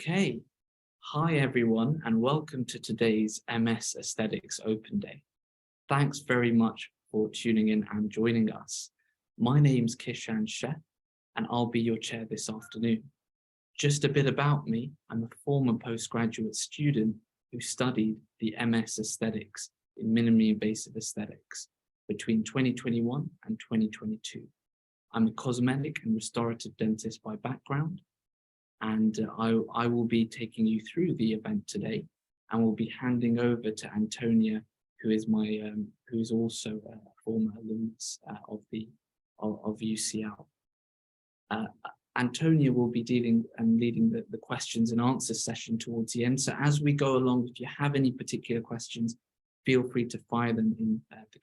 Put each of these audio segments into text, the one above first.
Okay, hi everyone and welcome to today's MS Aesthetics Open Day. Thanks very much for tuning in and joining us. My name's Kishan Sheth and I'll be your chair this afternoon. Just a bit about me, I'm a former postgraduate student who studied the MS Aesthetics in minimally invasive aesthetics between 2021 and 2022. I'm a cosmetic and restorative dentist by background, and I will be taking you through the event today, and will be handing over to Antonia, who is my who is also a former alumnus of UCL. Antonia will be dealing and leading the questions and answers session towards the end. So as we go along, if you have any particular questions, feel free to fire them in the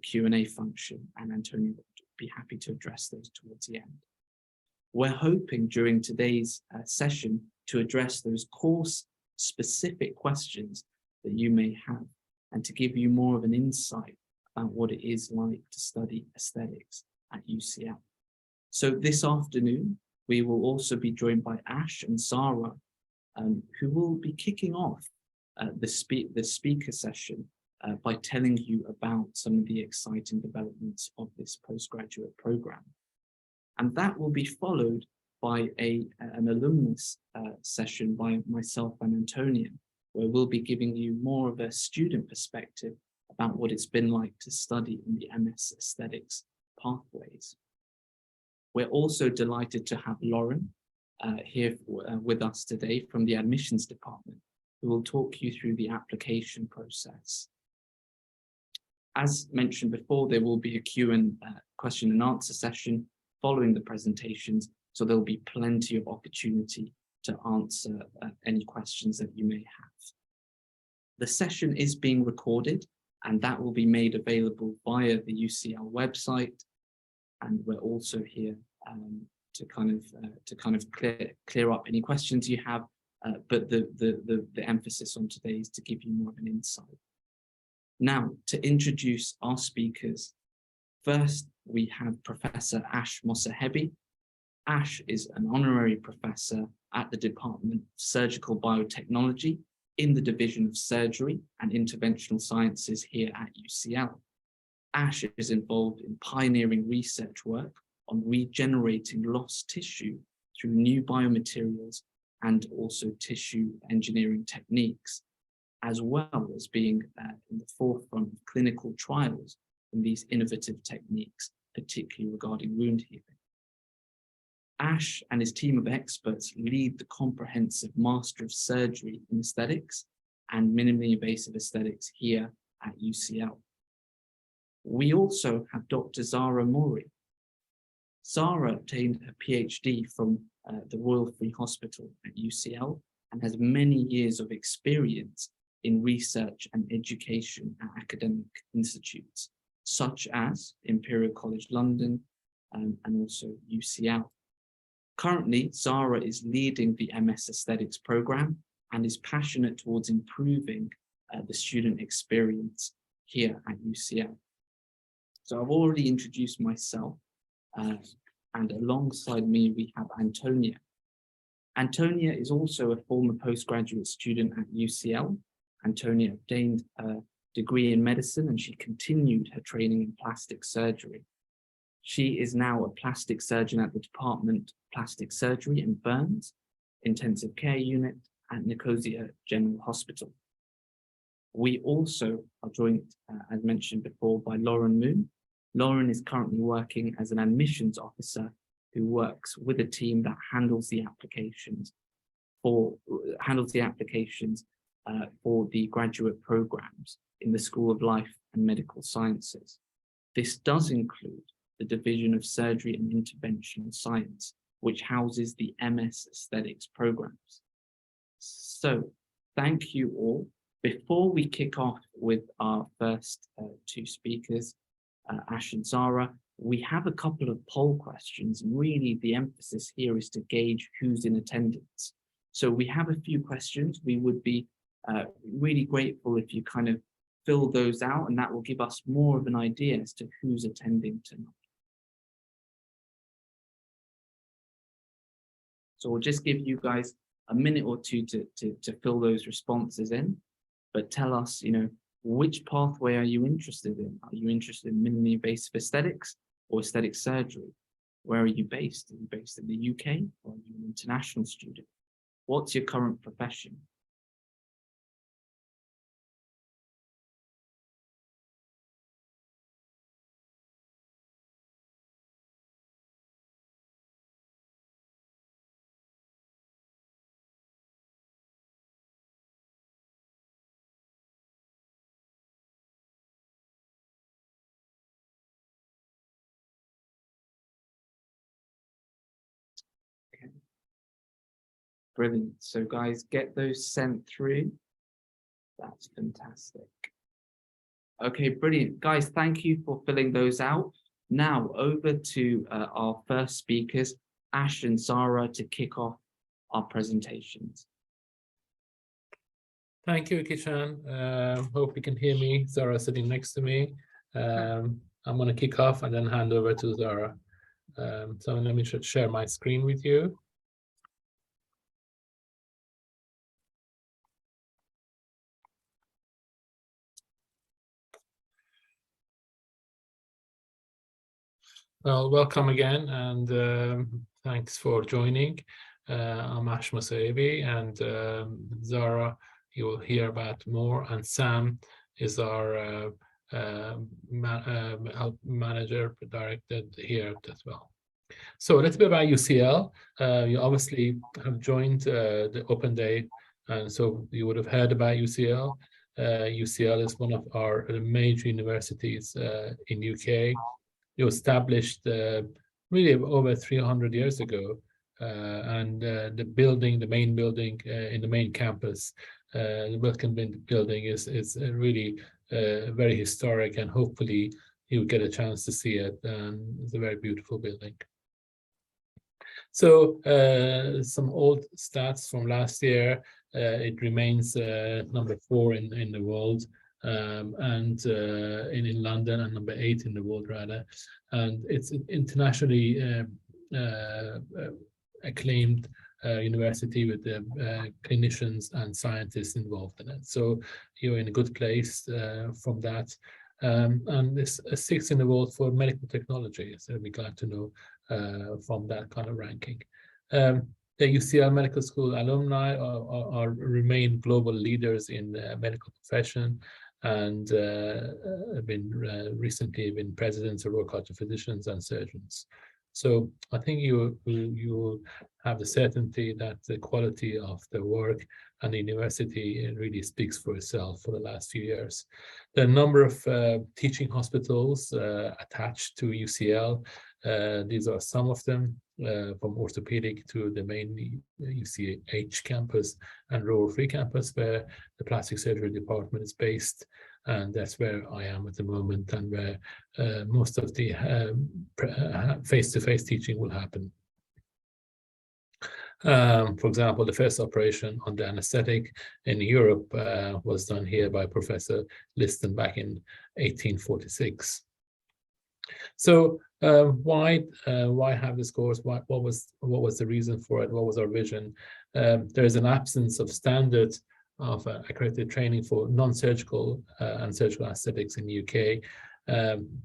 Q&A function, and Antonia will be happy to address those towards the end. We're hoping during today's session to address those course-specific questions that you may have, and to give you more of an insight about what it is like to study aesthetics at UCL. So this afternoon, we will also be joined by Ash and Sarah, who will be kicking off the speaker session by telling you about some of the exciting developments of this postgraduate program. And that will be followed by an alumnus session by myself and Antonia, where we'll be giving you more of a student perspective about what it's been like to study in the MS Aesthetics pathways. We're also delighted to have Lauren here with us today from the admissions department, who will talk you through the application process. As mentioned before, there will be a question and answer session following the presentations, so there'll be plenty of opportunity to answer any questions that you may have. The session is being recorded, and that will be made available via the UCL website, and we're also here to kind of clear up any questions you have, but the emphasis on today is to give you more of an insight. Now, to introduce our speakers, first, we have Professor Ash Mosahebi. Ash is an honorary professor at the Department of Surgical Biotechnology in the Division of Surgery and Interventional Sciences here at UCL. Ash is involved in pioneering research work on regenerating lost tissue through new biomaterials and also tissue engineering techniques, as well as being in the forefront of clinical trials in these innovative techniques, particularly regarding wound healing. Ash and his team of experts lead the comprehensive Master of Surgery in Aesthetics and Minimally Invasive Aesthetics here at UCL. We also have Dr. Zara Mori. Zara obtained her PhD from the Royal Free Hospital at UCL and has many years of experience in research and education at academic institutes, such as Imperial College London and also UCL. Currently, Zara is leading the MS Aesthetics program and is passionate towards improving the student experience here at UCL. So I've already introduced myself, and alongside me we have Antonia. Antonia is also a former postgraduate student at UCL. Antonia obtained a degree in medicine and she continued her training in plastic surgery. She is now a plastic surgeon at the Department of Plastic Surgery and Burns Intensive Care Unit at Nicosia General Hospital. We also are joined, as mentioned before, by Lauren Moon. Lauren is currently working as an admissions officer who works with a team that handles the applications for the graduate programs in the School of Life and Medical Sciences. This does include the Division of Surgery and Interventional Science, which houses the MS Aesthetics programs. So, thank you all. Before we kick off with our first two speakers, Ash and Zara, we have a couple of poll questions, and really the emphasis here is to gauge who's in attendance. So we have a few questions. We would be really grateful if you kind of fill those out, and that will give us more of an idea as to who's attending tonight. So we'll just give you guys a minute or two to fill those responses in, but tell us, which pathway are you interested in? Are you interested in minimally invasive aesthetics or aesthetic surgery? Where are you based? Are you based in the UK or are you an international student? What's your current profession? Okay. Brilliant. So guys, get those sent through. That's fantastic. Okay, brilliant. Guys, thank you for filling those out. Now over to our first speakers, Ash and Zara, to kick off our presentations. Thank you, Kishan. Hope you can hear me. Zara sitting next to me. I'm going to kick off and then hand over to Zara. So let me share my screen with you. Well, welcome again, and thanks for joining. I'm Ash Musaebi, and Zara, you will hear about more, and Sam is our manager, director here as well. So a little bit about UCL. You obviously have joined the Open Day, and so you would have heard about UCL. UCL is one of our major universities in UK. You established really over 300 years ago, and the main building in the main campus, the Wilkin building is really very historic, and hopefully you get a chance to see it. It's a very beautiful building. So some old stats from last year. It remains number 4 in the world. And in London, and number 8 in the world rather, and it's internationally acclaimed university with clinicians and scientists involved in it. So you're in a good place from that, and it's 6th in the world for medical technology. So we're glad to know from that kind of ranking. The UCL Medical School alumni remain global leaders in the medical profession, and have been recently been presidents of Royal College of Physicians and Surgeons. So I think you will have the certainty that the quality of the work and the university really speaks for itself for the last few years. The number of teaching hospitals attached to UCL, these are some of them, from orthopedic to the main UCH campus and Rural Free campus, where the plastic surgery department is based. And that's where I am at the moment, and where most of the face-to-face teaching will happen. For example, the first operation on the anesthetic in Europe was done here by Professor Liston back in 1846. So why have this course? What was the reason for it? What was our vision? There is an absence of standard of accredited training for non-surgical and surgical aesthetics in the UK,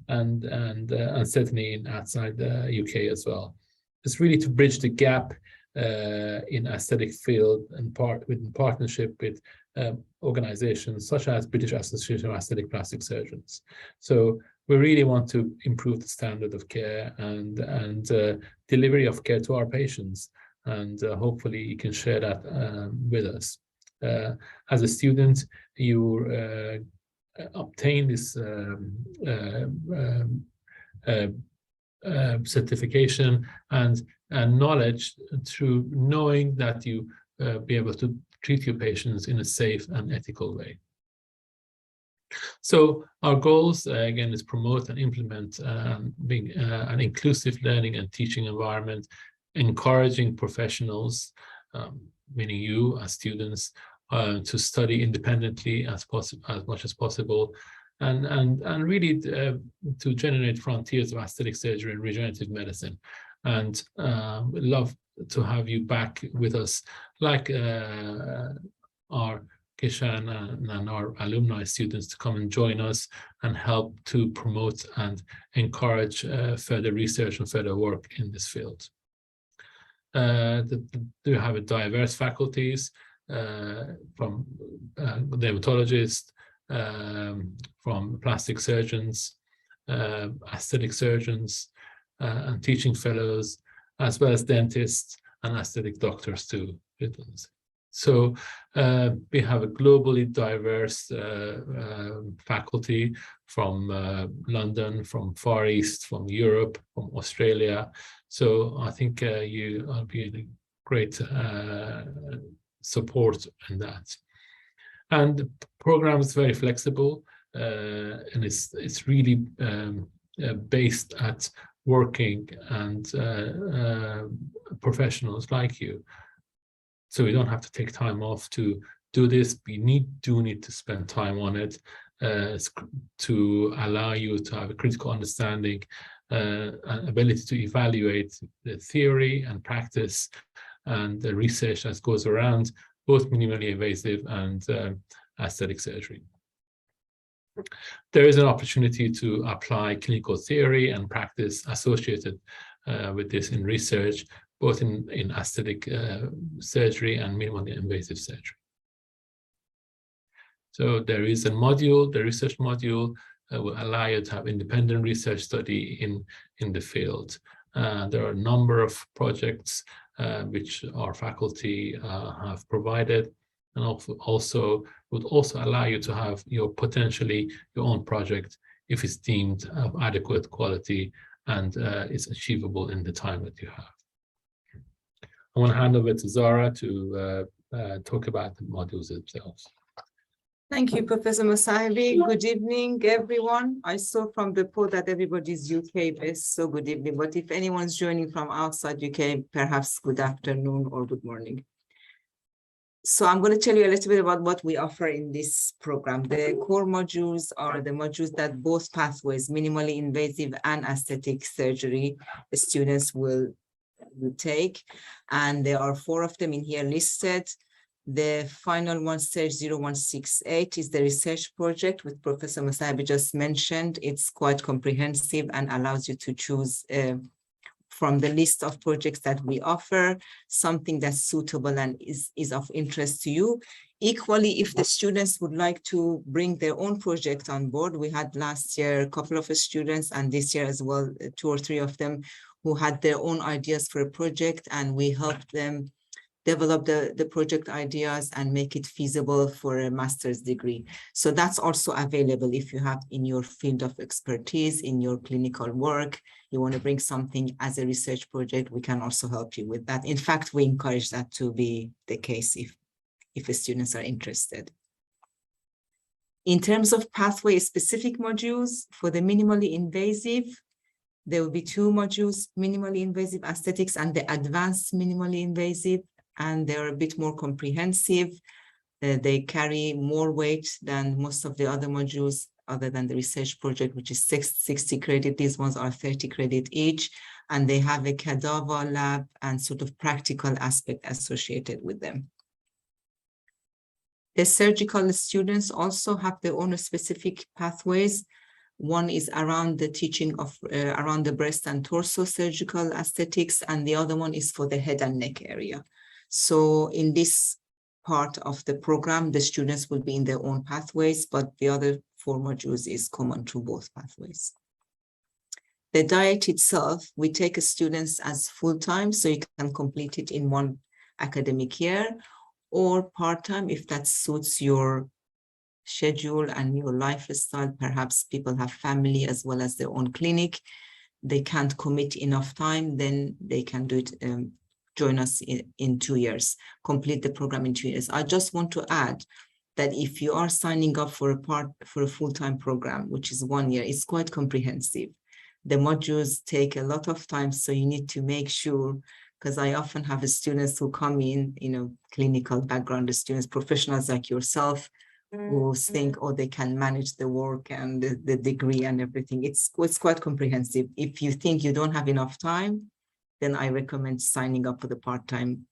and certainly in outside the UK as well. It's really to bridge the gap in aesthetic field, and in partnership with organizations such as British Association of Aesthetic Plastic Surgeons. So we really want to improve the standard of care and delivery of care to our patients, and hopefully you can share that with us. As a student, you obtain this certification and knowledge through knowing that you be able to treat your patients in a safe and ethical way. So our goals, again, is promote and implement being an inclusive learning and teaching environment, encouraging professionals, meaning you as students, to study independently as much as possible, and really to generate frontiers of aesthetic surgery and regenerative medicine. And love to have you back with us, like our Kishan and our alumni students, to come and join us and help to promote and encourage further research and further work in this field. Do have a diverse faculties from dermatologists, from plastic surgeons, aesthetic surgeons, and teaching fellows, as well as dentists and aesthetic doctors too. So we have a globally diverse faculty from London, from Far East, from Europe, from Australia. So I think you will be a great support in that. And the program is very flexible, and it's really based at working and professionals like you. So we don't have to take time off to do this. We do need to spend time on it to allow you to have a critical understanding and ability to evaluate the theory and practice and the research that goes around both minimally invasive and aesthetic surgery. There is an opportunity to apply clinical theory and practice associated with this in research, both in aesthetic surgery and minimally invasive surgery. So there is a module, the research module, will allow you to have independent research study in the field. There are a number of projects which our faculty have provided, and also would also allow you to have potentially your own project if it's deemed of adequate quality and is achievable in the time that you have. I want to hand over to Zara to talk about the modules themselves. Thank you, Professor Mosahabi. Good evening, everyone. I saw from the poll that everybody's UK-based, so good evening. But if anyone's joining from outside UK, perhaps good afternoon or good morning. So I'm going to tell you a little bit about what we offer in this program. The core modules are the modules that both pathways, minimally invasive and aesthetic surgery, the students will take. And there are 4 of them in here listed. The final one, stage 0168, is the research project which Professor Mosahabi just mentioned. It's quite comprehensive and allows you to choose from the list of projects that we offer, something that's suitable and is of interest to you. Equally, if the students would like to bring their own project on board, we had last year a couple of students, and this year as well, 2 or 3 of them who had their own ideas for a project, and we helped them develop the project ideas and make it feasible for a master's degree. So that's also available if you have in your field of expertise, in your clinical work, you want to bring something as a research project, we can also help you with that. In fact, we encourage that to be the case if the students are interested. In terms of pathway-specific modules, for the minimally invasive, there will be 2 modules, minimally invasive aesthetics and the advanced minimally invasive, and they're a bit more comprehensive. They carry more weight than most of the other modules, other than the research project, which is 60 credit. These ones are 30 credit each, and they have a cadaver lab and sort of practical aspect associated with them. The surgical students also have their own specific pathways. One is around the teaching of around the breast and torso surgical aesthetics, and the other one is for the head and neck area. So in this part of the program, the students will be in their own pathways, but the other 4 modules is common to both pathways. The diet itself, we take students as full-time, so you can complete it in 1 academic year, or part-time if that suits your schedule and your lifestyle. Perhaps people have family as well as their own clinic. They can't commit enough time, then they can do it, join us in 2 years, complete the program in 2 years. I just want to add that if you are signing up for a full-time program, which is 1 year, it's quite comprehensive. The modules take a lot of time, so you need to make sure, because I often have students who come in, clinical background students, professionals like yourself, who think, oh, they can manage the work and the degree and everything. It's quite comprehensive. If you think you don't have enough time, then I recommend signing up for the part-time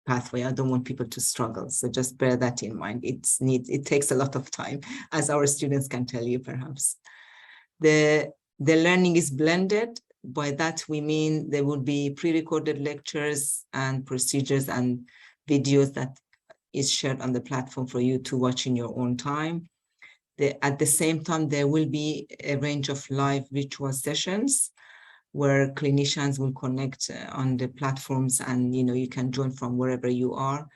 pathway. I don't want people to struggle. So just bear that in mind. It takes a lot of time, as our students can tell you perhaps. The learning is blended. By that, we mean there will be pre-recorded lectures and procedures and videos that is shared on the platform for you to watch in your own time. At the same time, there will be a range of live virtual sessions where clinicians will connect on the platforms, and you can join from wherever you are.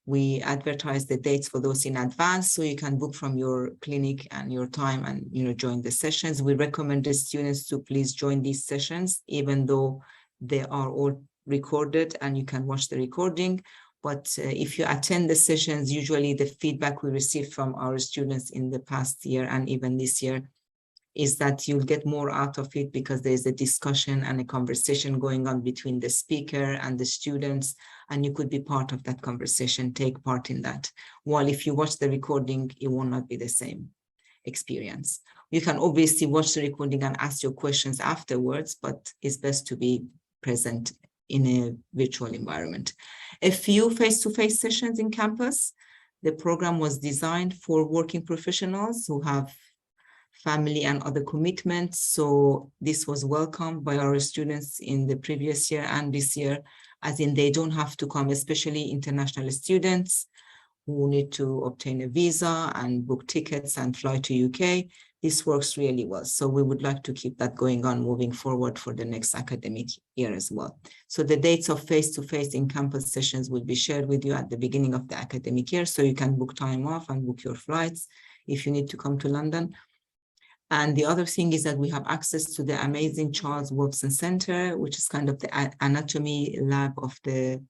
We advertise the dates for those in advance, so you can book from your clinic and your time and join the sessions. We recommend the students to please join these sessions, even though they are all recorded and you can watch the recording. But if you attend the sessions, usually the feedback we received from our students in the past year and even this year is that you'll get more out of it, because there's a discussion and a conversation going on between the speaker and the students, and you could be part of that conversation, take part in that. While if you watch the recording, it will not be the same experience. You can obviously watch the recording and ask your questions afterwards, but it's best to be present in a virtual environment. A few face-to-face sessions in campus. The program was designed for working professionals who have family and other commitments. So this was welcomed by our students in the previous year and this year, as in they don't have to come, especially international students who need to obtain a visa and book tickets and fly to UK. This works really well. So we would like to keep that going on moving forward for the next academic year as well. So the dates of face-to-face in-campus sessions will be shared with you at the beginning of the academic year, so you can book time off and book your flights if you need to come to London. And the other thing is that we have access to the amazing Charles Wolfson Center, which is kind of the anatomy lab of the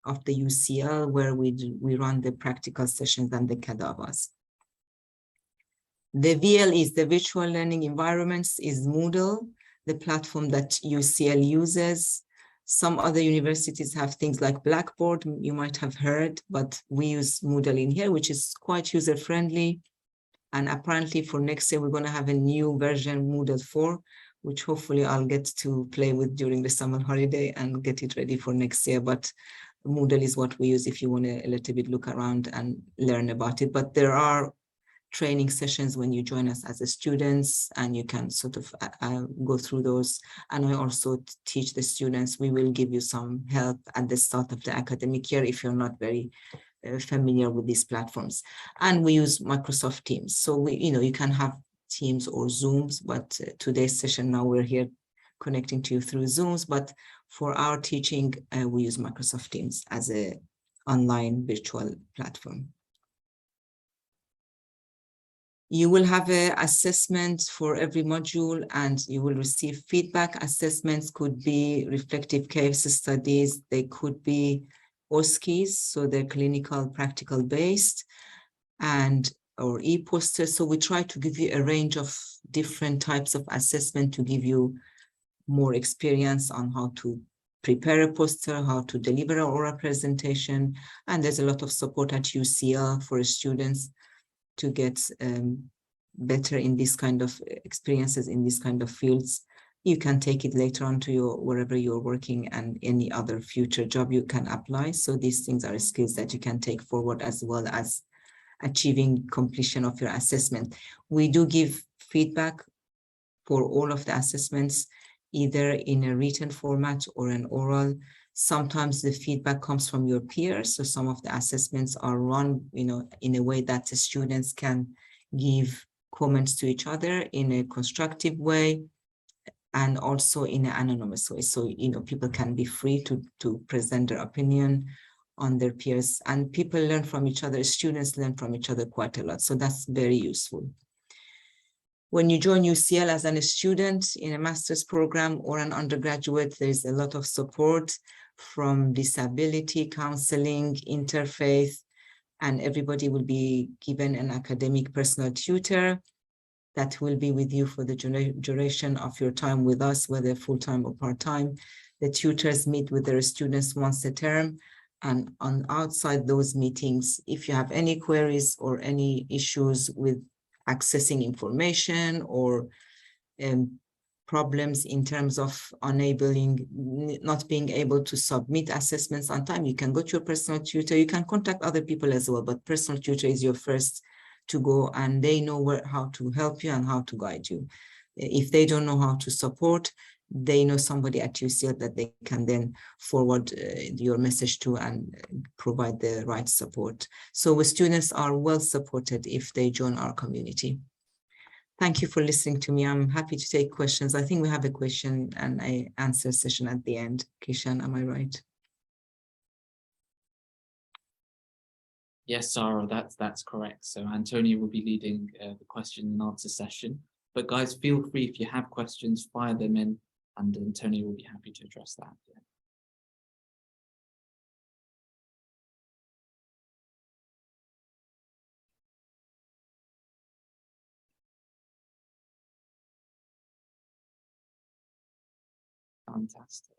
UCL, where we run the practical sessions and the cadavers. The VL is the virtual learning environments, is Moodle, the platform that UCL uses. Some other universities have things like Blackboard, you might have heard, but we use Moodle in here, which is quite user-friendly. And apparently for next year, we're going to have a new version, Moodle 4, which hopefully I'll get to play with during the summer holiday and get it ready for next year. But Moodle is what we use if you want to a little bit look around and learn about it. But there are training sessions when you join us as a students, and you can sort of go through those. And I also teach the students. We will give you some help at the start of the academic year if you're not very familiar with these platforms. And we use Microsoft Teams. So you can have Teams or Zooms, but today's session now we're here connecting to you through Zooms, but for our teaching, we use Microsoft Teams as an online virtual platform. You will have an assessment for every module, and you will receive feedback. Assessments could be reflective case studies, they could be OSCEs, so they're clinical practical based, or e-posters. So we try to give you a range of different types of assessment to give you more experience on how to prepare a poster, how to deliver an oral presentation. And there's a lot of support at UCL for students to get better in this kind of experiences in this kind of fields. You can take it later on to wherever you're working, and any other future job you can apply. So these things are skills that you can take forward, as well as achieving completion of your assessment. We do give feedback for all of the assessments, either in a written format or an oral. Sometimes the feedback comes from your peers. So some of the assessments are run, in a way that the students can give comments to each other in a constructive way, and also in an anonymous way. So, people can be free to present their opinion on their peers, and people learn from each other. Students learn from each other quite a lot. So that's very useful. When you join UCL as a student in a master's program or an undergraduate, there's a lot of support from disability counseling, interfaith, and everybody will be given an academic personal tutor that will be with you for the duration of your time with us, whether full-time or part-time. The tutors meet with their students once a term, and outside those meetings, if you have any queries or any issues with accessing information or problems in terms of not being able to submit assessments on time, you can go to your personal tutor. You can contact other people as well, but personal tutor is your first to go, and they know how to help you and how to guide you. If they don't know how to support, they know somebody at UCL that they can then forward your message to and provide the right support. So students are well supported if they join our community. Thank you for listening to me. I'm happy to take questions. I think we have a question and an answer session at the end. Kishan, am I right? Yes, Sarah, that's correct. So Antonia will be leading the question and answer session. But guys, feel free, if you have questions, fire them in, and Antonia will be happy to address that. Yeah. Fantastic.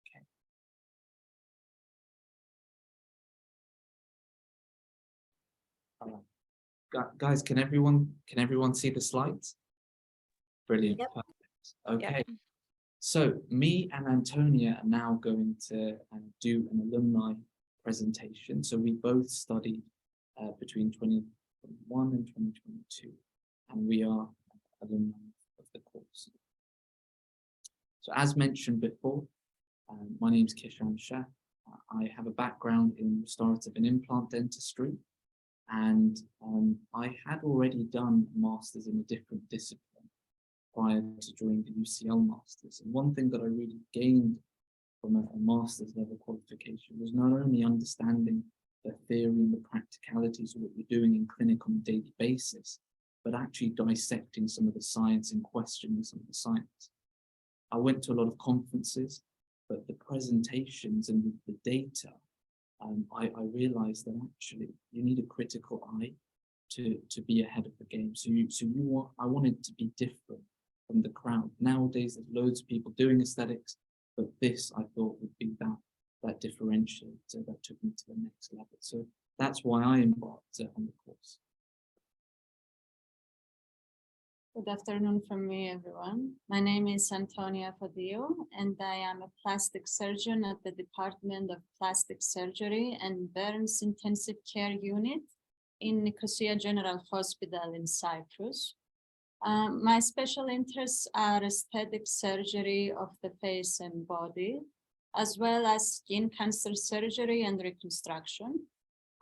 Okay. All right. Guys, can everyone see the slides? Brilliant. Yep. Perfect. Okay. Yep. So me and Antonia are now going to do an alumni presentation. So we both studied between 2021 and 2022, and we are alumni of the course. So as mentioned before, my name is Kishan Shah. I have a background in restorative and implant dentistry, and I had already done a master's in a different discipline prior to joining the UCL Masters. And one thing that I really gained from a master's level qualification was not only understanding the theory and the practicalities of what you're doing in clinic on a daily basis, but actually dissecting some of the science and questioning some of the science. I went to a lot of conferences, but the presentations and the data, I realized that actually you need a critical eye to be ahead of the game. I wanted to be different from the crowd. Nowadays, there's loads of people doing aesthetics, but this I thought would be that differentiator that took me to the next level. So that's why I embarked on the course. Good afternoon from me, everyone. My name is Antonia Fadil, and I am a plastic surgeon at the Department of Plastic Surgery and Burns Intensive Care Unit in Nicosia General Hospital in Cyprus. My special interests are aesthetic surgery of the face and body, as well as skin cancer surgery and reconstruction.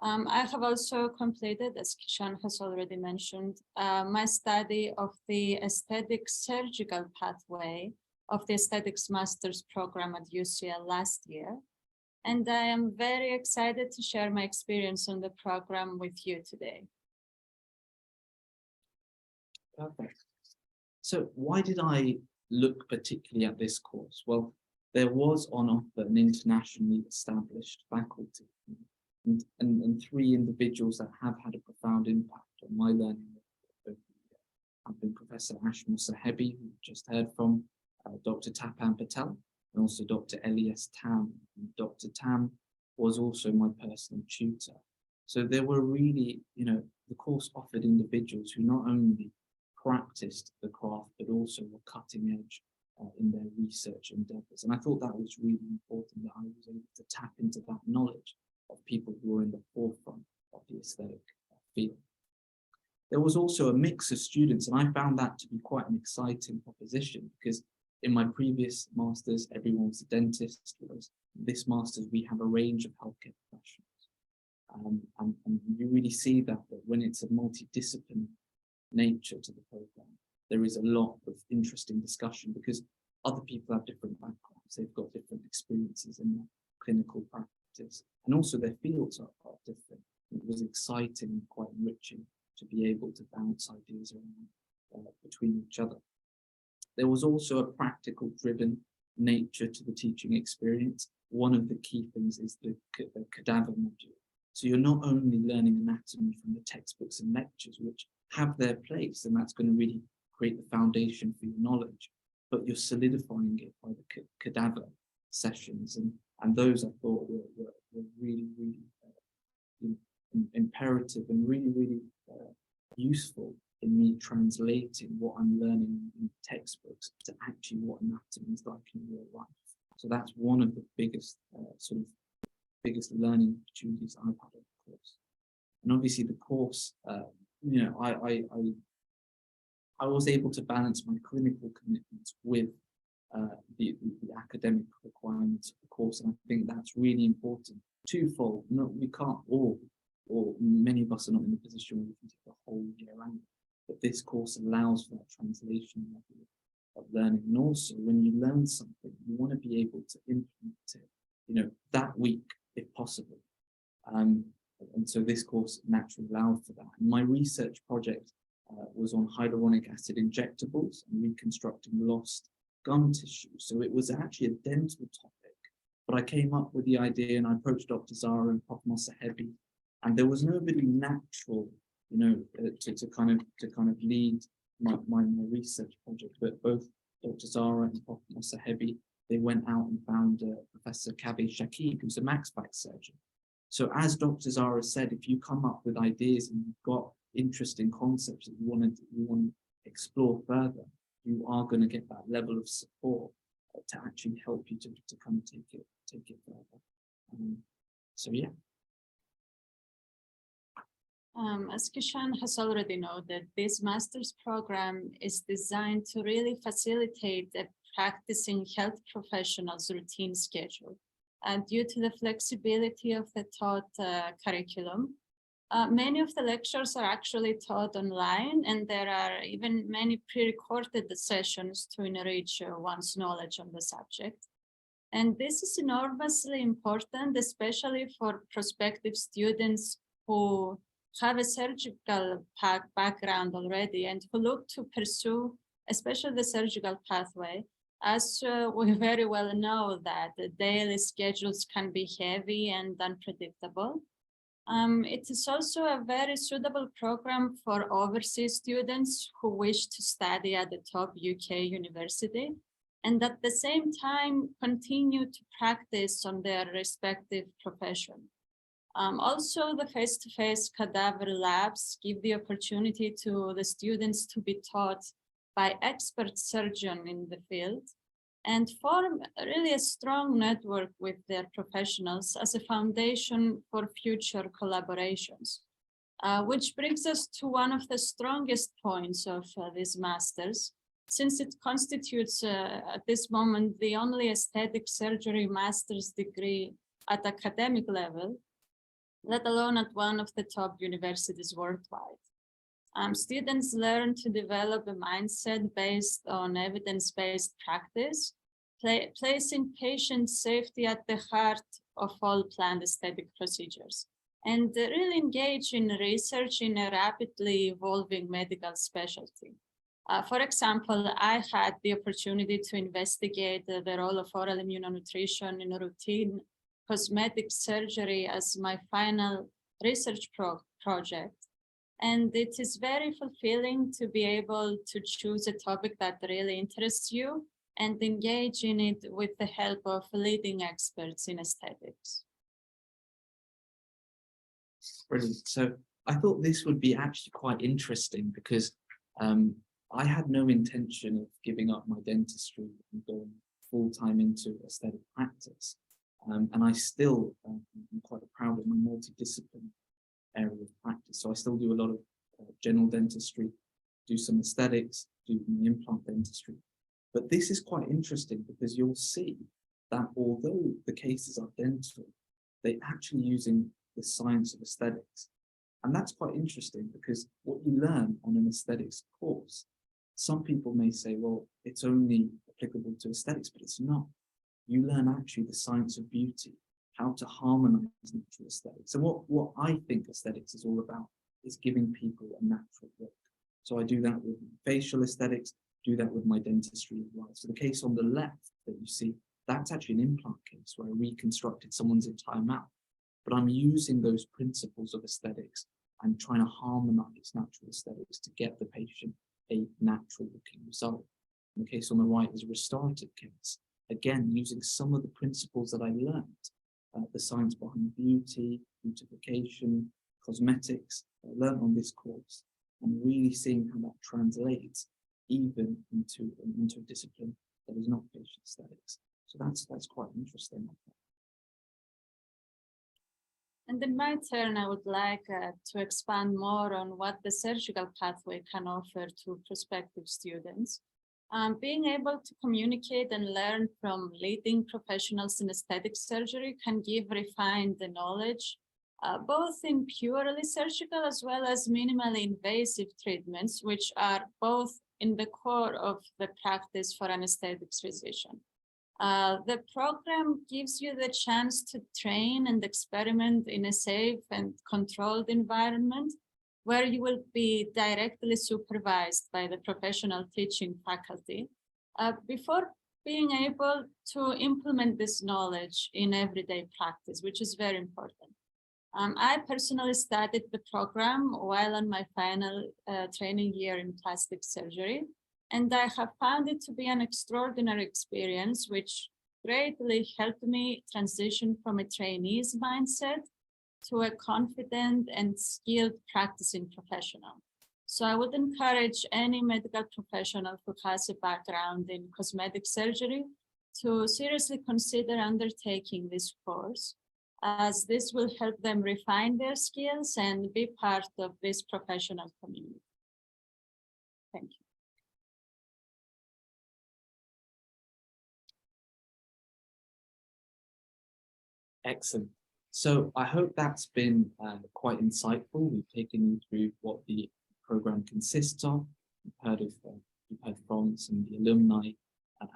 I have also completed, as Kishan has already mentioned, my study of the aesthetic surgical pathway of the aesthetics master's program at UCL last year. And I am very excited to share my experience on the program with you today. Perfect. So why did I look particularly at this course? Well, there was on offer an internationally established faculty and three individuals that have had a profound impact on my learning. I've been Professor Ashmore Sahebi, who we just heard from, Dr. Tapan Patel, and also Dr. Elias Tam. And Dr. Tam was also my personal tutor. So there were really, the course offered individuals who not only practiced the craft, but also were cutting edge in their research endeavors. And I thought that was really important, that I was able to tap into that knowledge of people who were in the forefront of the aesthetic field. There was also a mix of students, and I found that to be quite an exciting proposition, because in my previous masters, everyone was a dentist. Whereas this masters, we have a range of healthcare professionals. And you really see that when it's a multidisciplinary nature to the program, there is a lot of interesting discussion, because other people have different backgrounds. They've got different experiences in their clinical practice, and also their fields are different. It was exciting and quite enriching to be able to bounce ideas around between each other. There was also a practical driven nature to the teaching experience. One of the key things is the cadaver module. So you're not only learning anatomy from the textbooks and lectures, which have their place, and that's going to really create the foundation for your knowledge, but you're solidifying it by the cadaver sessions, and those I thought were really, really imperative and really useful in me translating what I'm learning in textbooks to actually what anatomy is like in real life. So that's one of the biggest biggest learning opportunities I've had of the course. And obviously the course, you know, I was able to balance my clinical commitments with the academic requirements of the course, and I think that's really important. Twofold. No, we can't all, or many of us are not in a position where we can take a whole year out, but this course allows for that translation level of learning. And also, when you learn something, you want to be able to implement it, you know, that week if possible. And so this course naturally allowed for that. And my research project was on hyaluronic acid injectables and reconstructing lost gum tissue. So it was actually a dental topic, but I came up with the idea and I approached Dr. Zara and Prof. Mosahebi, and there was nobody natural, you know, to kind of lead my research project. But both Dr. Zara and Prof. Mosahebi, they went out and found Professor Kaveh Shakib, who's a MaxPack surgeon. So as Dr. Zara said, if you come up with ideas and you've got interesting concepts that you want to explore further, you are going to get that level of support to actually help you to kind of take it further. So yeah. As Kishan has already noted, this master's program is designed to really facilitate a practicing health professionals' routine schedule. And due to the flexibility of the taught curriculum, many of the lectures are actually taught online, and there are even many pre-recorded sessions to enrich one's knowledge on the subject. And this is enormously important, especially for prospective students who have a surgical background already and who look to pursue, especially the surgical pathway, as we very well know that the daily schedules can be heavy and unpredictable. It is also a very suitable program for overseas students who wish to study at the top UK university and at the same time continue to practice on their respective profession. Also, the face-to-face cadaver labs give the opportunity to the students to be taught by expert surgeons in the field and form really a strong network with their professionals as a foundation for future collaborations. Which brings us to one of the strongest points of this master's, since it constitutes at this moment the only aesthetic surgery master's degree at academic level, let alone at one of the top universities worldwide. Students learn to develop a mindset based on evidence-based practice, placing patient safety at the heart of all planned aesthetic procedures, and really engage in research in a rapidly evolving medical specialty. For example, I had the opportunity to investigate the role of oral immunonutrition in routine cosmetic surgery as my final research project. And it is very fulfilling to be able to choose a topic that really interests you and engage in it with the help of leading experts in aesthetics. Brilliant. So I thought this would be actually quite interesting because I had no intention of giving up my dentistry and going full-time into aesthetic practice. And I still am quite proud of my multidisciplinary area of practice. So I still do a lot of general dentistry, do some aesthetics, do implant dentistry. But this is quite interesting because you'll see that although the cases are dental, they're actually using the science of aesthetics. And that's quite interesting because what you learn on an aesthetics course, some people may say, well, it's only applicable to aesthetics, but it's not. You learn actually the science of beauty, how to harmonize natural aesthetics. And what I think aesthetics is all about is giving people a natural look. So I do that with facial aesthetics, do that with my dentistry as well. So the case on the left that you see, that's actually an implant case where I reconstructed someone's entire mouth. But I'm using those principles of aesthetics and trying to harmonize natural aesthetics to get the patient a natural looking result. And the case on the right is a restorative case. Again, using some of the principles that I learned, the science behind beauty, beautification, cosmetics, I learned on this course. and really seeing how that translates even into a discipline that is not patient aesthetics. So that's quite interesting. And in my turn, I would like to expand more on what the surgical pathway can offer to prospective students. Being able to communicate and learn from leading professionals in aesthetic surgery can give refined knowledge, both in purely surgical as well as minimally invasive treatments, which are both in the core of the practice for an aesthetics physician. The program gives you the chance to train and experiment in a safe and controlled environment where you will be directly supervised by the professional teaching faculty before being able to implement this knowledge in everyday practice, which is very important. I personally studied the program while on my final training year in plastic surgery, and I have found it to be an extraordinary experience, which greatly helped me transition from a trainee's mindset to a confident and skilled practicing professional. So I would encourage any medical professional who has a background in cosmetic surgery to seriously consider undertaking this course, as this will help them refine their skills and be part of this professional community. Thank you. Excellent. So I hope that's been quite insightful. We've taken you through what the program consists of. You've heard from some of the alumni,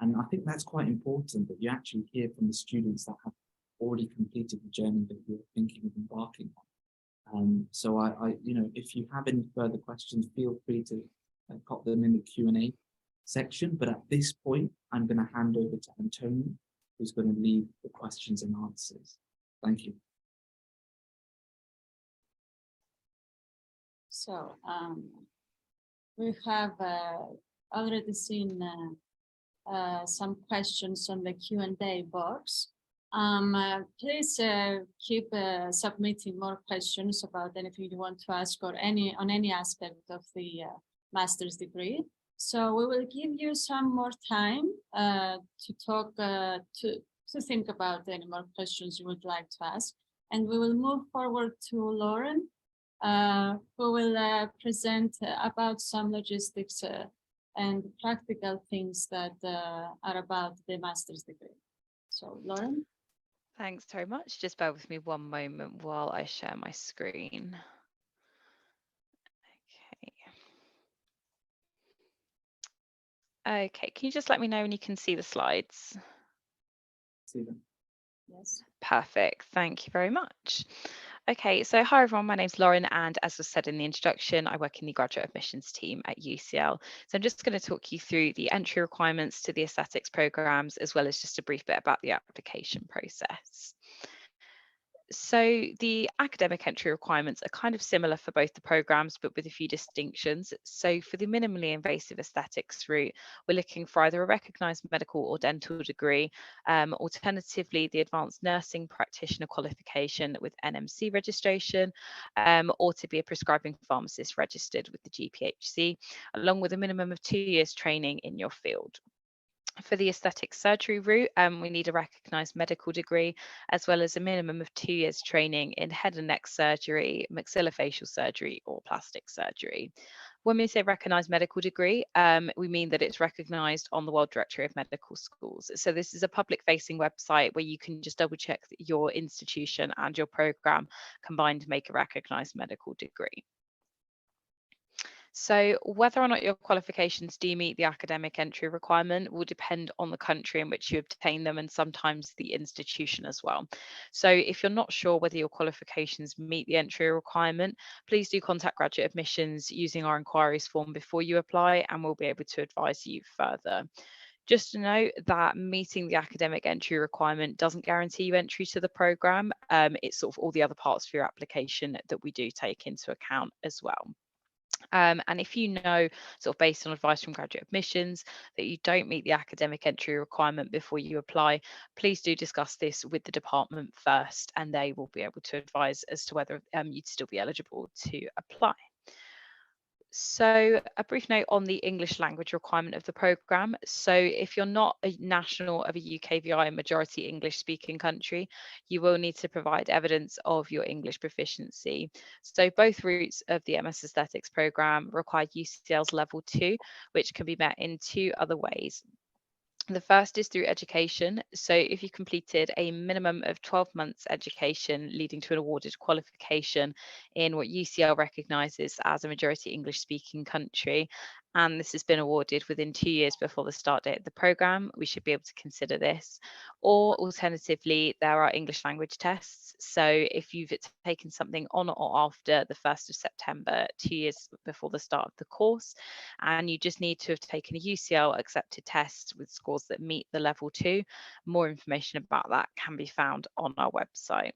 and I think that's quite important that you actually hear from the students that have already completed the journey that you're thinking of embarking on. So if you have any further questions, feel free to pop them in the Q&A section. But at this point, I'm going to hand over to Antonio, who's going to lead the questions and answers. Thank you. So we have already seen some questions on the Q&A box. Please keep submitting more questions about anything you want to ask or on any aspect of the master's degree. So we will give you some more time to talk, to think about any more questions you would like to ask. And we will move forward to Lauren, who will present about some logistics and practical things that are about the master's degree. So Lauren. Thanks very much. Just bear with me one moment while I share my screen. Okay, can you just let me know when you can see the slides? See them. Yes. Perfect, thank you very much. Okay, so hi everyone, my name's Lauren, and as was said in the introduction, I work in the graduate admissions team at UCL. So I'm just going to talk you through the entry requirements to the aesthetics programs, as well as just a brief bit about the application process. So the academic entry requirements are kind of similar for both the programs, but with a few distinctions. So for the minimally invasive aesthetics route, we're looking for either a recognised medical or dental degree, alternatively the advanced nursing practitioner qualification with NMC registration, or to be a prescribing pharmacist registered with the GPHC, along with a minimum of 2 years training in your field. For the aesthetic surgery route, we need a recognised medical degree, as well as a minimum of 2 years training in head and neck surgery, maxillofacial surgery, or plastic surgery. When we say recognised medical degree, we mean that it's recognised on the World Directory of Medical Schools. So this is a public-facing website where you can just double-check that your institution and your programme combined make a recognised medical degree. So whether or not your qualifications do meet the academic entry requirement will depend on the country in which you obtain them, and sometimes the institution as well. So if you're not sure whether your qualifications meet the entry requirement, please do contact graduate admissions using our inquiries form before you apply, and we'll be able to advise you further. Just to note that meeting the academic entry requirement doesn't guarantee you entry to the programme. It's sort of all the other parts of your application that we do take into account as well. And if you know, sort of based on advice from graduate admissions, that you don't meet the academic entry requirement before you apply, please do discuss this with the department first, and they will be able to advise as to whether you'd still be eligible to apply. So a brief note on the English language requirement of the programme. So if you're not a national of a UKVI majority English speaking country, you will need to provide evidence of your English proficiency. So both routes of the MS Aesthetics programme require UCL's level 2, which can be met in 2 other ways. The first is through education. So if you completed a minimum of 12 months education leading to an awarded qualification in what UCL recognises as a majority English speaking country, and this has been awarded within 2 years before the start date of the programme, we should be able to consider this. Or alternatively, there are English language tests. So if you've taken something on or after the 1st of September, 2 years before the start of the course, and you just need to have taken a UCL accepted test with scores that meet the level 2. More information about that can be found on our website.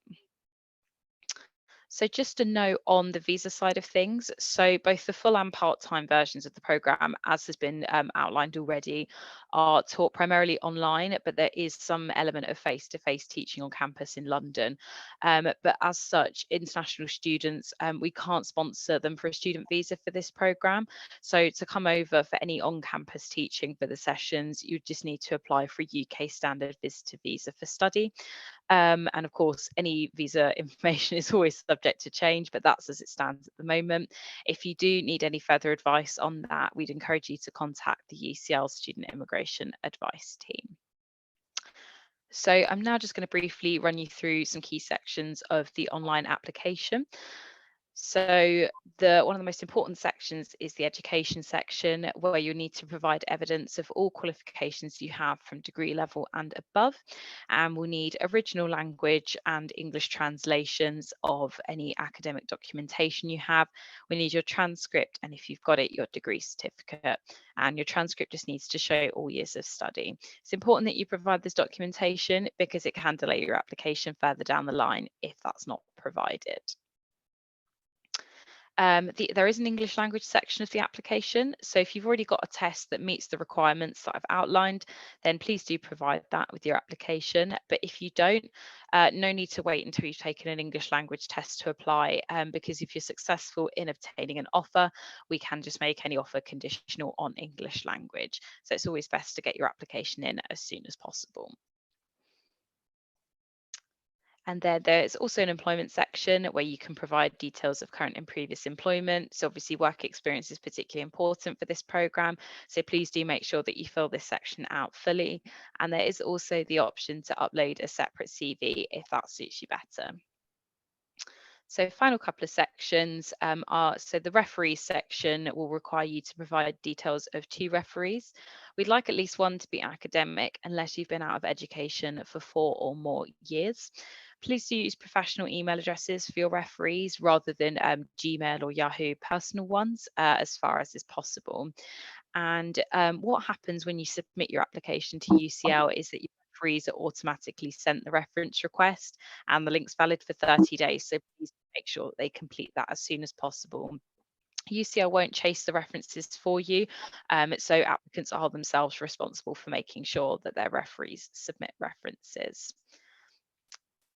So just a note on the visa side of things. So both the full and part-time versions of the programme, as has been outlined already, are taught primarily online, but there is some element of face-to-face teaching on campus in London. But as such, international students, we can't sponsor them for a student visa for this programme. So to come over for any on-campus teaching for the sessions, you just need to apply for a UK standard visitor visa for study. And of course, any visa information is always subject to change, but that's as it stands at the moment. If you do need any further advice on that, we'd encourage you to contact the UCL Student Immigration Advice Team. So I'm now just going to briefly run you through some key sections of the online application. So one of the most important sections is the education section, where you need to provide evidence of all qualifications you have from degree level and above. And we'll need original language and English translations of any academic documentation you have. We need your transcript, and if you've got it, your degree certificate. And your transcript just needs to show all years of study. It's important that you provide this documentation because it can delay your application further down the line if that's not provided. There is an English language section of the application. So if you've already got a test that meets the requirements that I've outlined, then please do provide that with your application. But if you don't, no need to wait until you've taken an English language test to apply, because if you're successful in obtaining an offer, we can just make any offer conditional on English language. So it's always best to get your application in as soon as possible. And then there's also an employment section where you can provide details of current and previous employment. So obviously work experience is particularly important for this programme. So please do make sure that you fill this section out fully. And there is also the option to upload a separate CV if that suits you better. So final couple of sections so the referees section will require you to provide details of 2 referees. We'd like at least one to be academic unless you've been out of education for 4 or more years. Please do use professional email addresses for your referees rather than Gmail or Yahoo personal ones as far as is possible. And what happens when you submit your application to UCL is that your referees are automatically sent the reference request, and the link's valid for 30 days. So please make sure that they complete that as soon as possible. UCL won't chase the references for you, so applicants are themselves responsible for making sure that their referees submit references.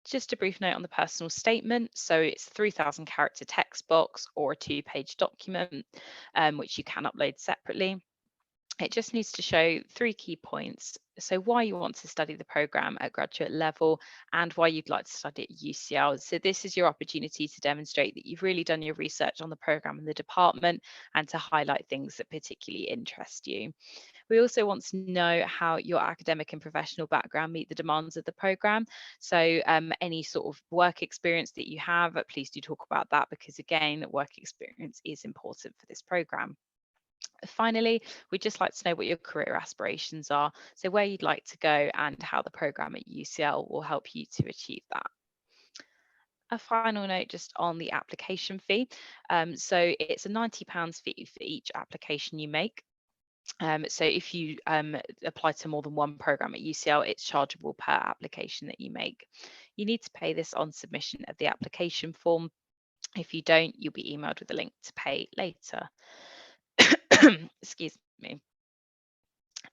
Just a brief note on the personal statement. So it's a 3,000 character text box or a 2-page document, which you can upload separately. It just needs to show 3 key points. So why you want to study the programme at graduate level and why you'd like to study at UCL. So this is your opportunity to demonstrate that you've really done your research on the programme and the department and to highlight things that particularly interest you. We also want to know how your academic and professional background meet the demands of the programme. So any sort of work experience that you have, please do talk about that because again, work experience is important for this programme. Finally, we'd just like to know what your career aspirations are, so where you'd like to go and how the programme at UCL will help you to achieve that. A final note just on the application fee. So it's a £90 fee for each application you make. So if you apply to more than one programme at UCL, it's chargeable per application that you make. You need to pay this on submission of the application form. If you don't, you'll be emailed with a link to pay later. Excuse me.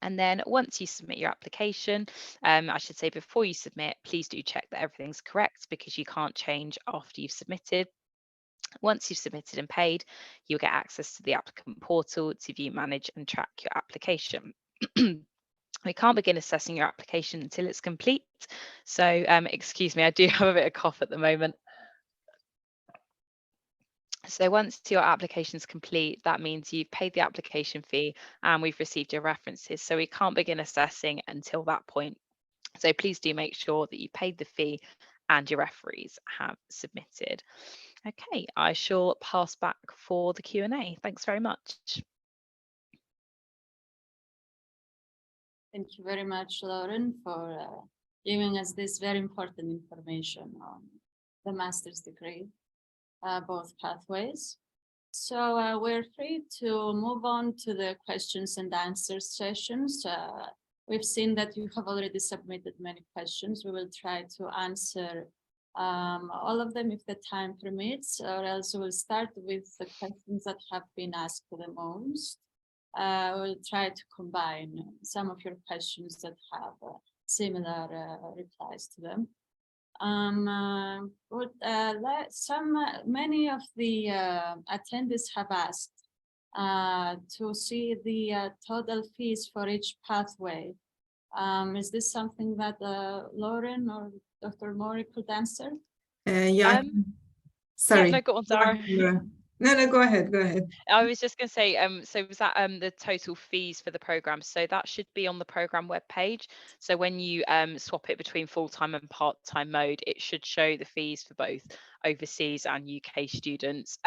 And then once you submit your application, I should say before you submit, please do check that everything's correct because you can't change after you've submitted. Once you've submitted and paid, you'll get access to the applicant portal to view, manage and track your application. We can't begin assessing your application until it's complete. So excuse me, I do have a bit of cough at the moment. So once your application is complete, that means you've paid the application fee and we've received your references. So we can't begin assessing until that point. So please do make sure that you paid the fee and your referees have submitted. Okay, I shall pass back for the Q&A. Thanks very much. Thank you very much, Lauren, for giving us this very important information on the master's degree, both pathways. So we're free to move on to the questions and answers sessions. We've seen that you have already submitted many questions. We will try to answer all of them if the time permits, or else we'll start with the questions that have been asked the most. We'll try to combine some of your questions that have similar replies to them. Many of the attendees have asked to see the total fees for each pathway. Is this something that Lauren or Dr. Mori could answer? Yeah. Sorry. Yeah, no, go on, Zara. No, go ahead. I was just going to say, so was that the total fees for the program? So that should be on the program webpage. So when you swap it between full-time and part-time mode, it should show the fees for both overseas and UK students.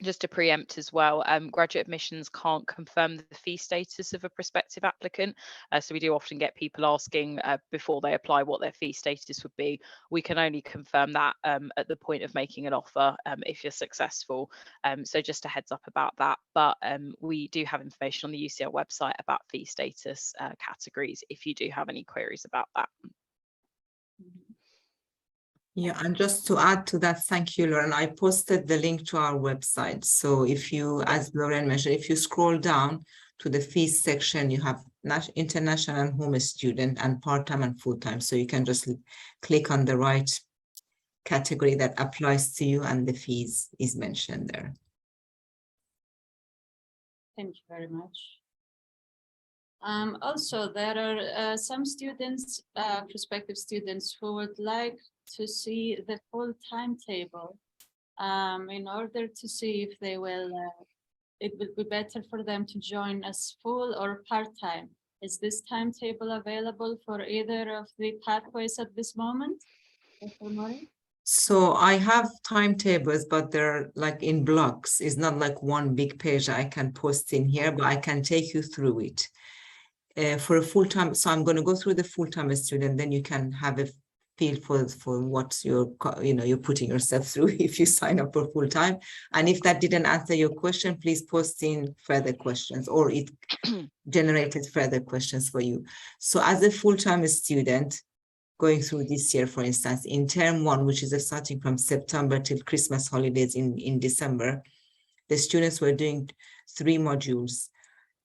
Just to preempt as well, graduate admissions can't confirm the fee status of a prospective applicant. So we do often get people asking before they apply what their fee status would be. We can only confirm that at the point of making an offer if you're successful. So just a heads up about that. But we do have information on the UCL website about fee status categories if you do have any queries about that. Yeah, and just to add to that, thank you, Lauren. I posted the link to our website. So if you, as Lauren mentioned, if you scroll down to the fees section, you have international and home student and part-time and full-time. So you can just click on the right category that applies to you and the fees is mentioned there. Thank you very much. Also, there are some students, prospective students, who would like to see the full timetable in order to see if they will, it would be better for them to join as full or part-time. Is this timetable available for either of the pathways at this moment, Dr. Mori? So I have timetables, but they're like in blocks. It's not like one big page I can post in here, but I can take you through it. For a full-time, so I'm going to go through the full-time student, then you can have a feel for what you're putting yourself through if you sign up for full-time. And if that didn't answer your question, please post in further questions, or it generated further questions for you. So as a full-time student going through this year, for instance, in term 1, which is starting from September till Christmas holidays in December, the students were doing 3 modules.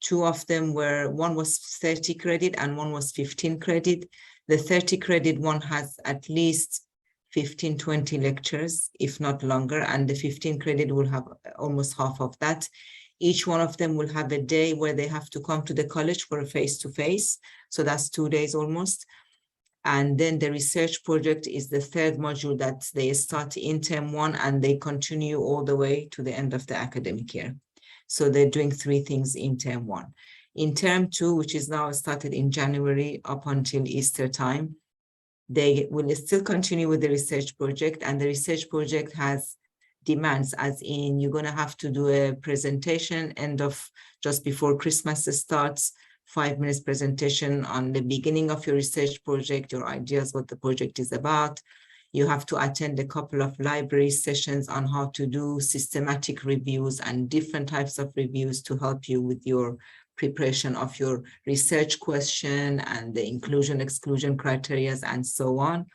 2 of them were, one was 30 credit and one was 15 credit. The 30 credit one has at least 15, 20 lectures, if not longer, and the 15 credit will have almost half of that. Each one of them will have a day where they have to come to the college for a face-to-face. So that's 2 days almost. And then the research project is the 3rd module that they start in term 1 and they continue all the way to the end of the academic year. So they're doing 3 things in term 1. In term 2, which is now started in January up until Easter time, they will still continue with the research project, and the research project has demands, as in you're going to have to do a presentation just before Christmas starts, 5 minutes presentation on the beginning of your research project, your ideas, what the project is about. You have to attend a couple of library sessions on how to do systematic reviews and different types of reviews to help you with your preparation of your research question and the inclusion-exclusion criteria and so on.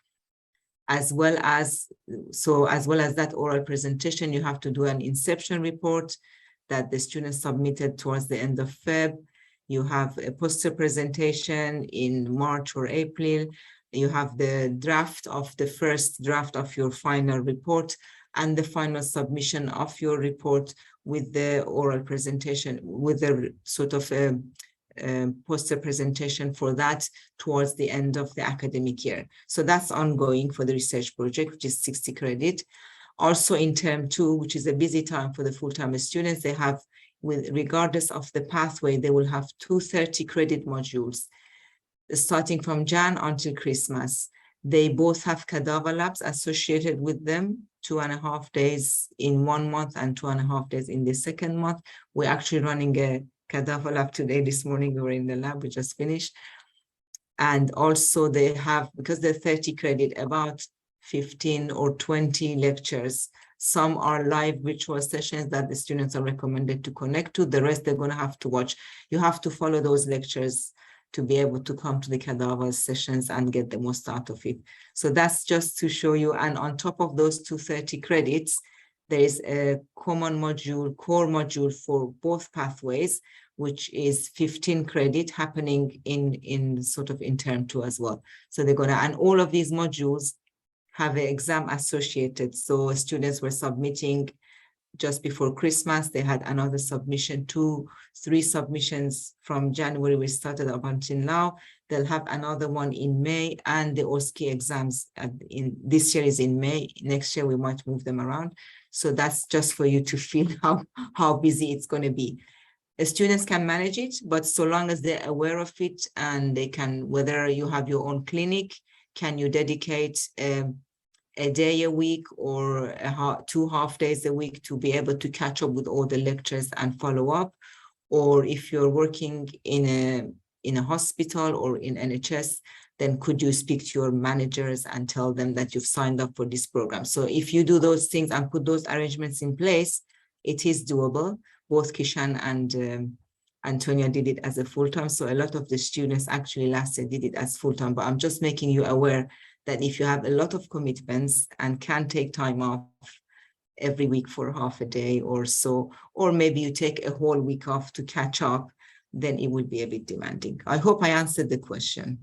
As well as that oral presentation, you have to do an inception report that the students submitted towards the end of Feb. You have a poster presentation in March or April. You have the first draft of your final report, and the final submission of your report with the oral presentation, with the sort of poster presentation for that towards the end of the academic year. So that's ongoing for the research project, which is 60 credit. Also in term 2, which is a busy time for the full-time students, they have, regardless of the pathway, they will have 2 30 credit modules starting from Jan until Christmas. They both have cadaver labs associated with them, 2.5 days in 1 month and 2.5 days in the second month. We're actually running a cadaver lab today. This morning we were in the lab, we just finished. And also they have, because they're 30 credit, about 15 or 20 lectures. Some are live virtual sessions that the students are recommended to connect to. The rest they're going to have to watch. You have to follow those lectures to be able to come to the cadaver sessions and get the most out of it. So that's just to show you. And on top of those 230 credits, there is a common module, core module for both pathways, which is 15 credit happening in sort of in term 2 as well. So they're gonna, and all of these modules have an exam associated. So students were submitting just before Christmas. They had another submission, 3 submissions from January. We started up until now. They'll have another one in May, and the OSCE exams in this year is in May. Next year we might move them around. So that's just for you to feel how busy it's going to be. The students can manage it, but so long as they're aware of it and they can, whether you have your own clinic, can you dedicate a day a week or 2 half days a week to be able to catch up with all the lectures and follow up? Or if you're working in a hospital or in NHS, then could you speak to your managers and tell them that you've signed up for this program? So if you do those things and put those arrangements in place, it is doable. Both Kishan and Antonia did it as a full-time. So a lot of the students actually last year did it as full-time, but I'm just making you aware that if you have a lot of commitments and can take time off every week for half a day or so, or maybe you take a whole week off to catch up, then it will be a bit demanding. I hope I answered the question.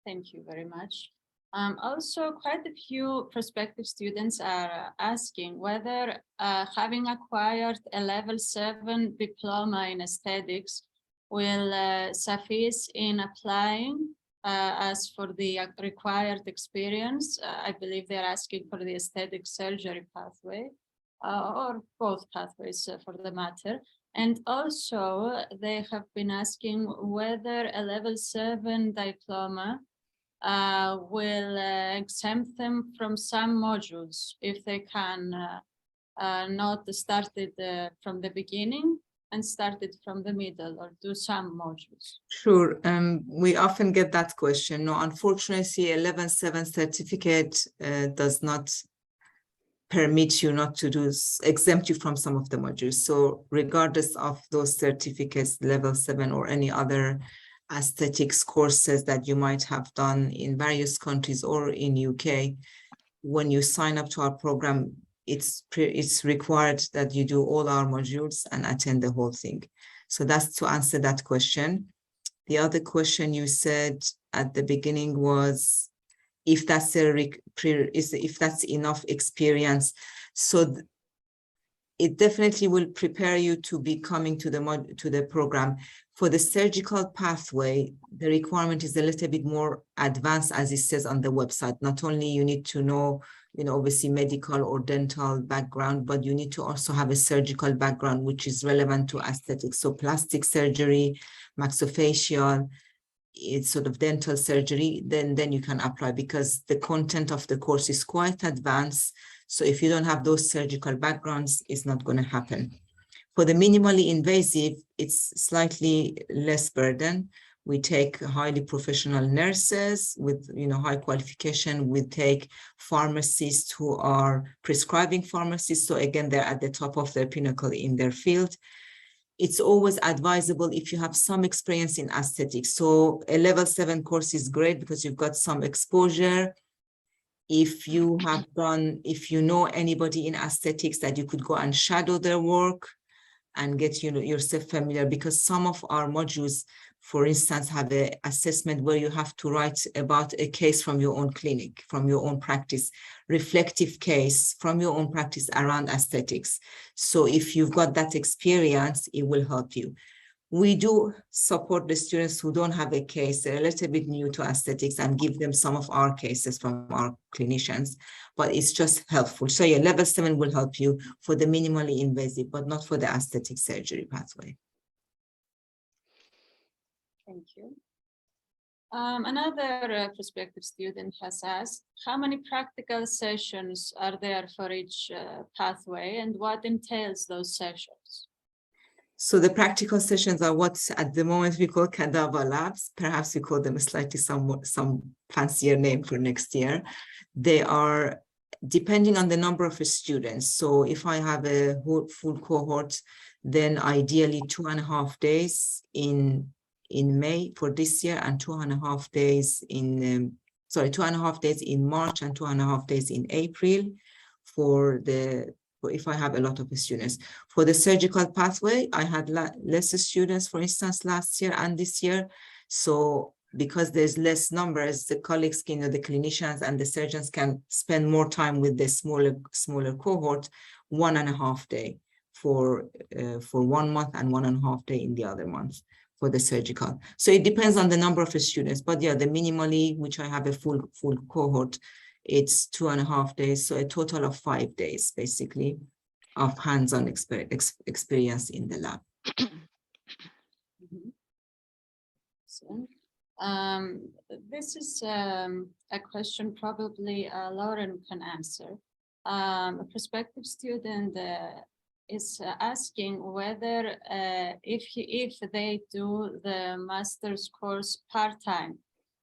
Thank you very much. Also, quite a few prospective students are asking whether having acquired a level 7 diploma in aesthetics will suffice in applying as for the required experience. I believe they're asking for the aesthetic surgery pathway or both pathways for the matter. And also they have been asking whether a level 7 diploma will exempt them from some modules if they can not start it from the beginning and start it from the middle or do some modules. Sure. We often get that question. No, unfortunately, a level 7 certificate does not permit you not to do, exempt you from some of the modules. So regardless of those certificates, level 7 or any other aesthetics courses that you might have done in various countries or in UK, when you sign up to our program, it's required that you do all our modules and attend the whole thing. So that's to answer that question. The other question you said at the beginning was if that's if that's enough experience. So it definitely will prepare you to be coming to the program. For the surgical pathway, the requirement is a little bit more advanced, as it says on the website. Not only you need to know, obviously medical or dental background, but you need to also have a surgical background, which is relevant to aesthetics. So plastic surgery, maxillofacial, it's sort of dental surgery, then you can apply because the content of the course is quite advanced. So if you don't have those surgical backgrounds, it's not going to happen. For the minimally invasive, it's slightly less burden. We take highly professional nurses with high qualification. We take pharmacists who are prescribing pharmacists. So again, they're at the top of their pinnacle in their field. It's always advisable if you have some experience in aesthetics. So a level 7 course is great because you've got some exposure. If you know anybody in aesthetics that you could go and shadow their work and get yourself familiar, because some of our modules for instance, have an assessment where you have to write about a case from your own clinic, from your own practice, reflective case from your own practice around aesthetics. So if you've got that experience, it will help you. We do support the students who don't have a case, they're a little bit new to aesthetics, and give them some of our cases from our clinicians, but it's just helpful. So yeah, level 7 will help you for the minimally invasive, but not for the aesthetic surgery pathway. Thank you. Another prospective student has asked, how many practical sessions are there for each pathway, and what entails those sessions? So the practical sessions are what at the moment we call cadaver labs. Perhaps we call them a slightly some fancier name for next year. They are depending on the number of students. So if I have a full cohort, then ideally 2.5 days in May for this year, and 2.5 days in 2.5 days in March, and 2.5 days in April for if I have a lot of students. For the surgical pathway, I had less students, for instance, last year and this year. So because there's less numbers, the colleagues, the clinicians and the surgeons can spend more time with the smaller cohort, 1.5 day for 1 month, and 1.5 day in the other month for the surgical. So it depends on the number of students, but yeah, the minimally, which I have a full cohort, it's 2.5 days, so a total of 5 days, basically, of hands-on experience in the lab. This is a question probably Lauren can answer. A prospective student is asking whether if they do the master's course part-time,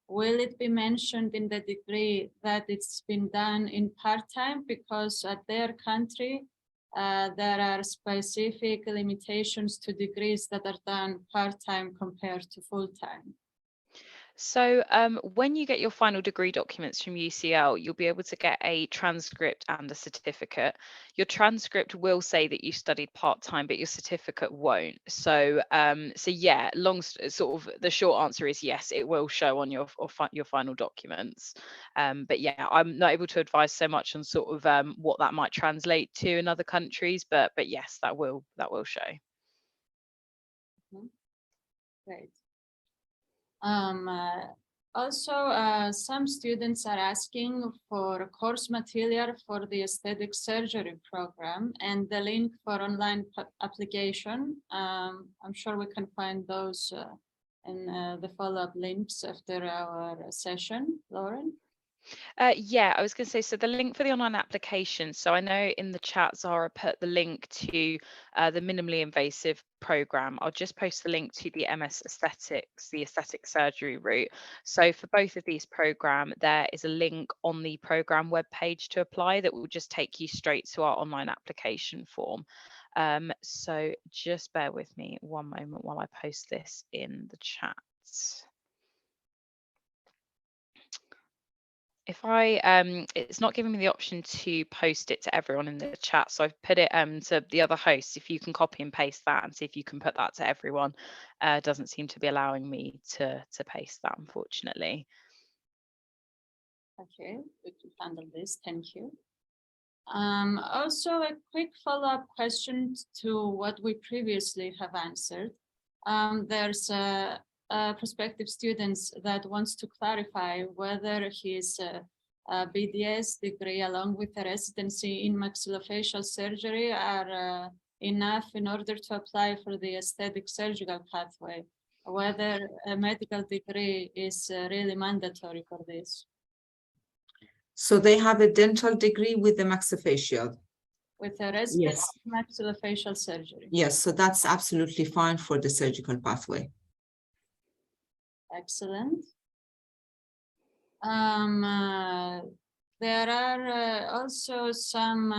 will it be mentioned in the degree that it's been done in part-time, because at their country there are specific limitations to degrees that are done part-time compared to full-time? So when you get your final degree documents from UCL, you'll be able to get a transcript and a certificate. Your transcript will say that you studied part-time, but your certificate won't. So yeah, sort of the short answer is yes, it will show on your final documents. But yeah, I'm not able to advise so much on sort of what that might translate to in other countries, but yes, that will show. Great. Also, some students are asking for course material for the aesthetic surgery program and the link for online application. I'm sure we can find those in the follow-up links after our session. Lauren? Yeah, I was going to say, so the link for the online application. So I know in the chat, Zara put the link to the minimally invasive program. I'll just post the link to the MS Aesthetics, the aesthetic surgery route. So for both of these programs, there is a link on the program webpage to apply that will just take you straight to our online application form. So just bear with me one moment while I post this in the chat. If I, it's not giving me the option to post it to everyone in the chat, so I've put it to the other hosts. If you can copy and paste that and see if you can put that to everyone. Doesn't seem to be allowing me to paste that, unfortunately. Okay, we can handle this, thank you. Also a quick follow-up question to what we previously have answered. There's prospective students that wants to clarify whether his BDS degree along with a residency in maxillofacial surgery are enough in order to apply for the aesthetic surgical pathway, whether a medical degree is really mandatory for this. So they have a dental degree with the maxillofacial. With a residency in maxillofacial surgery. Yes, so that's absolutely fine for the surgical pathway. Excellent. There are also some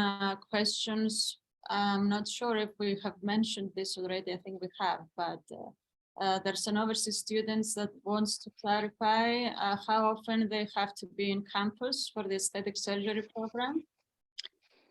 questions. I'm not sure if we have mentioned this already. I think we have, but there's an overseas students that wants to clarify how often they have to be in campus for the aesthetic surgery program.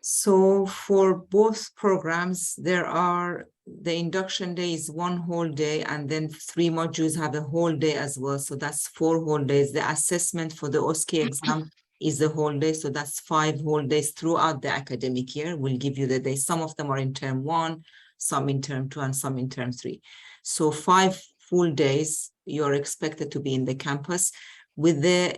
So for both programs, there are the induction day is one whole day, and then 3 modules have a whole day as well. So that's 4 whole days. The assessment for the OSCE exam is a whole day. So that's 5 whole days throughout the academic year. We'll give you the days. Some of them are in term 1, some in term 2, and some in term 3. So 5 full days you're expected to be in the campus, with the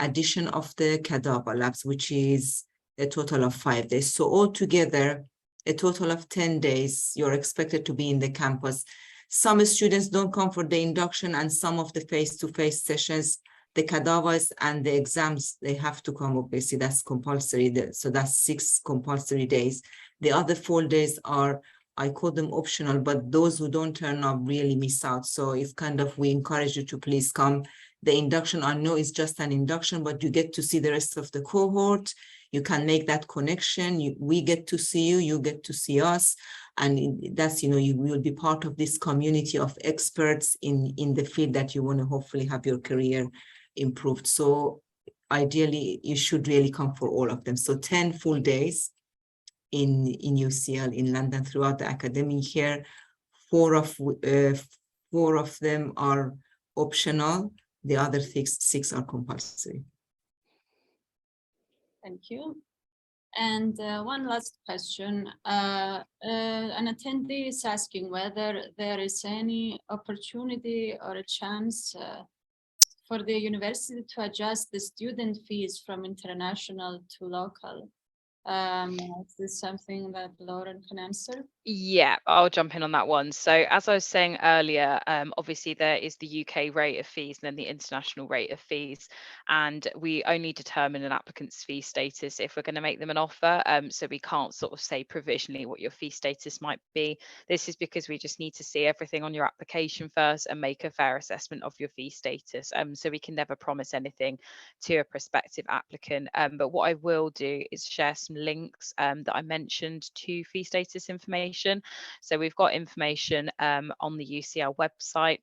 addition of the cadaver labs, which is a total of 5 days. So altogether, a total of 10 days, you're expected to be in the campus. Some students don't come for the induction, and some of the face-to-face sessions, the cadavers and the exams, they have to come, obviously, that's compulsory. So that's 6 compulsory days. The other 4 days are, I call them optional, but those who don't turn up really miss out. So it's kind of, we encourage you to please come. The induction, I know it's just an induction, but you get to see the rest of the cohort. You can make that connection. We get to see you, you get to see us. And that's, you know, you will be part of this community of experts in the field that you want to hopefully have your career improved. So ideally, you should really come for all of them. So 10 full days in UCL in London throughout the academic year. 4 of them are optional. The other 6 are compulsory. Thank you. And one last question. An attendee is asking whether there is any opportunity or a chance for the university to adjust the student fees from international to local. Is this something that Lauren can answer? Yeah, I'll jump in on that one. So as I was saying earlier, obviously there is the UK rate of fees and then the international rate of fees, and we only determine an applicant's fee status if we're going to make them an offer. So we can't sort of say provisionally what your fee status might be. This is because we just need to see everything on your application first and make a fair assessment of your fee status. So we can never promise anything to a prospective applicant. But what I will do is share some links that I mentioned to fee status information. So we've got information on the UCL website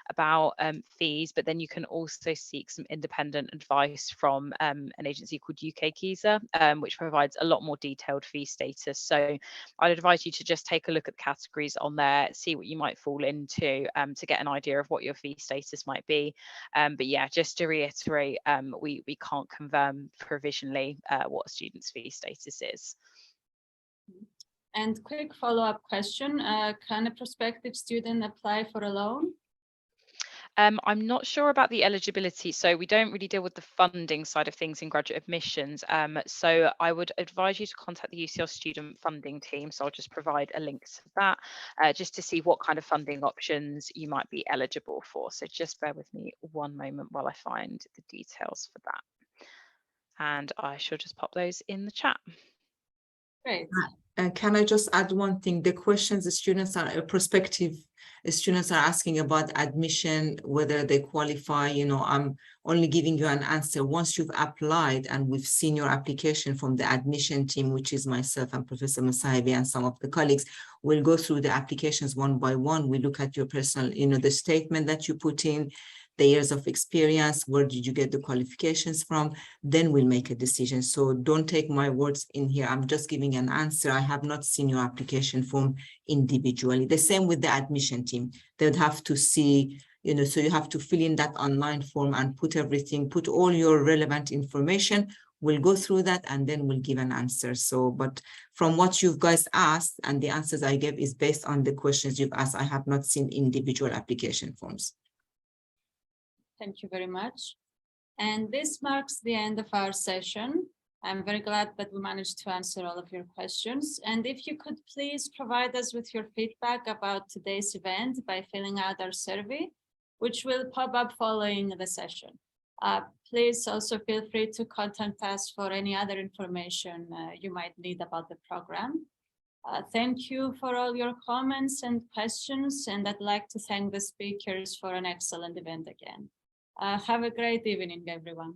about fees, but then you can also seek some independent advice from an agency called UK Keyser, which provides a lot more detailed fee status. So I'd advise you to just take a look at the categories on there, see what you might fall into to get an idea of what your fee status might be. But yeah, just to reiterate, we can't confirm provisionally what a student's fee status is. And quick follow-up question, can a prospective student apply for a loan? I'm not sure about the eligibility, so we don't really deal with the funding side of things in graduate admissions. So I would advise you to contact the UCL student funding team. So I'll just provide a link to that just to see what kind of funding options you might be eligible for. So just bear with me one moment while I find the details for that. And I shall just pop those in the chat. Great. Can I just add one thing? The questions the students are prospective students are asking about admission, whether they qualify, you know, I'm only giving you an answer. Once you've applied and we've seen your application from the admission team, which is myself and Professor Masaibi and some of the colleagues, we'll go through the applications one by one. We look at your personal, you know, the statement that you put in, the years of experience, where did you get the qualifications from, then we'll make a decision. So don't take my words in here. I'm just giving an answer. I have not seen your application form individually. The same with the admission team. They would have to see, you know, so you have to fill in that online form and put everything, put all your relevant information. We'll go through that and then we'll give an answer. So, but from what you guys asked and the answers I gave is based on the questions you've asked. I have not seen individual application forms. Thank you very much. And this marks the end of our session. I'm very glad that we managed to answer all of your questions. And if you could please provide us with your feedback about today's event by filling out our survey, which will pop up following the session. Please also feel free to contact us for any other information you might need about the program. Thank you for all your comments and questions, and I'd like to thank the speakers for an excellent event again. Have a great evening, everyone.